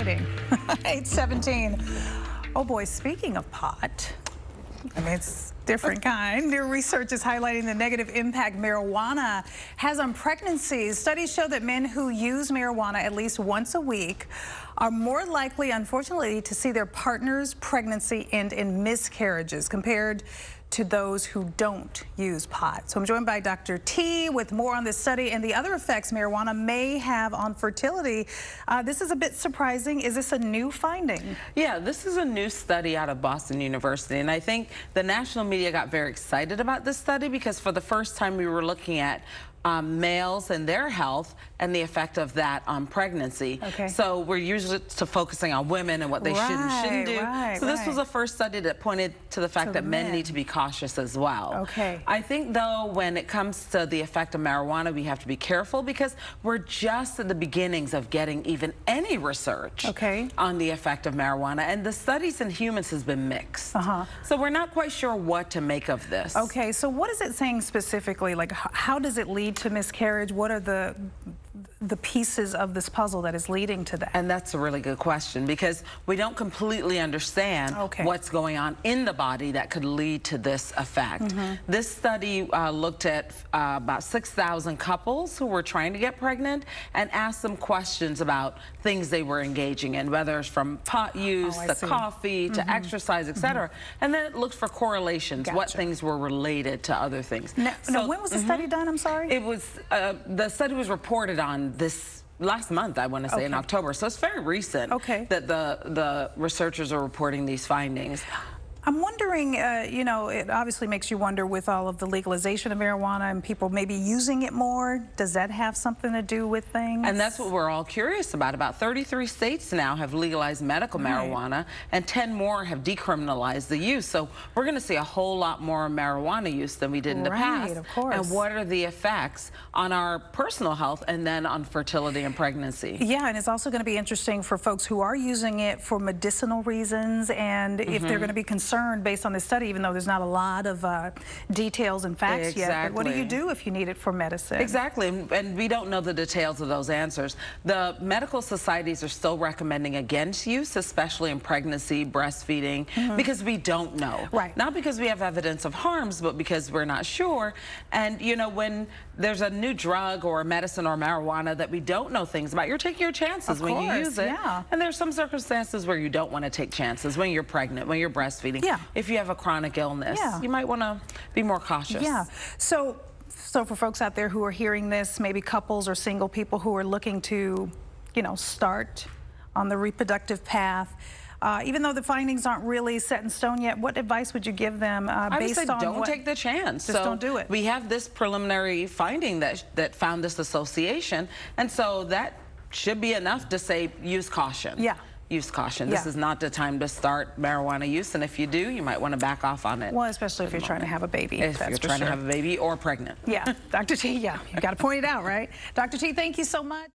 exciting. 8:17. Oh boy, speaking of pot, I mean, it's different kind. New research is highlighting the negative impact marijuana has on pregnancies. Studies show that men who use marijuana at least once a week are more likely, unfortunately, to see their partner's pregnancy end in miscarriages compared to those who don't use pot. So I'm joined by Dr. T with more on this study and the other effects marijuana may have on fertility. This is a bit surprising. Is this a new finding? Yeah, this is a new study out of Boston University, and I think the national media got very excited about this study because for the first time we were looking at males and their health and the effect of that on pregnancy. Okay. So we're usually focusing on women and what they should and shouldn't do. So this was the first study that pointed to the fact that men need to be cautious as well. Okay. I think though when it comes to the effect of marijuana, we have to be careful because we're just at the beginnings of getting even any research on the effect of marijuana, and the studies in humans has been mixed. So we're not quite sure what to make of this. Okay, so what is it saying specifically? Like, how does it lead to miscarriage? What are the pieces of this puzzle that is leading to that? And that's a really good question because we don't completely understand what's going on in the body that could lead to this effect. This study looked at about 6,000 couples who were trying to get pregnant and asked them questions about things they were engaging in, whether it's from pot use to coffee to exercise, etc. And then it looked for correlations, what things were related to other things. Now, when was the study done? I'm sorry? It was, the study was reported on this last month, I want to say, in October. So it's very recent that the researchers are reporting these findings. I'm wondering, you know, it obviously makes you wonder with all of the legalization of marijuana and people maybe using it more. Does that have something to do with things? And that's what we're all curious about. About 33 states now have legalized medical marijuana, and 10 more have decriminalized the use. So we're going to see a whole lot more marijuana use than we did in the past. Of course. And what are the effects on our personal health and then on fertility and pregnancy? Yeah, and it's also going to be interesting for folks who are using it for medicinal reasons, and if they're going to be concerned based on this study, even though there's not a lot of details and facts yet. But what do you do if you need it for medicine? Exactly, and we don't know the details of those answers. The medical societies are still recommending against use, especially in pregnancy, breastfeeding, because we don't know. Not because we have evidence of harms, but because we're not sure. And you know, when there's a new drug or a medicine or marijuana that we don't know things about, you're taking your chances when you use it. And there's some circumstances where you don't want to take chances, when you're pregnant, when you're breastfeeding. If you have a chronic illness, you might want to be more cautious. So for folks out there who are hearing this, maybe couples or single people who are looking to, you know, start on the reproductive path, even though the findings aren't really set in stone yet, what advice would you give them based on don't take the chance. Just don't do it. We have this preliminary finding that found this association, and so that should be enough to say use caution. Use caution. This is not the time to start marijuana use, and if you do, you might want to back off on it. Well, especially if you're trying to have a baby. If you're trying to have a baby or pregnant. Dr. T, you got to point it out, right? Dr. T, thank you so much.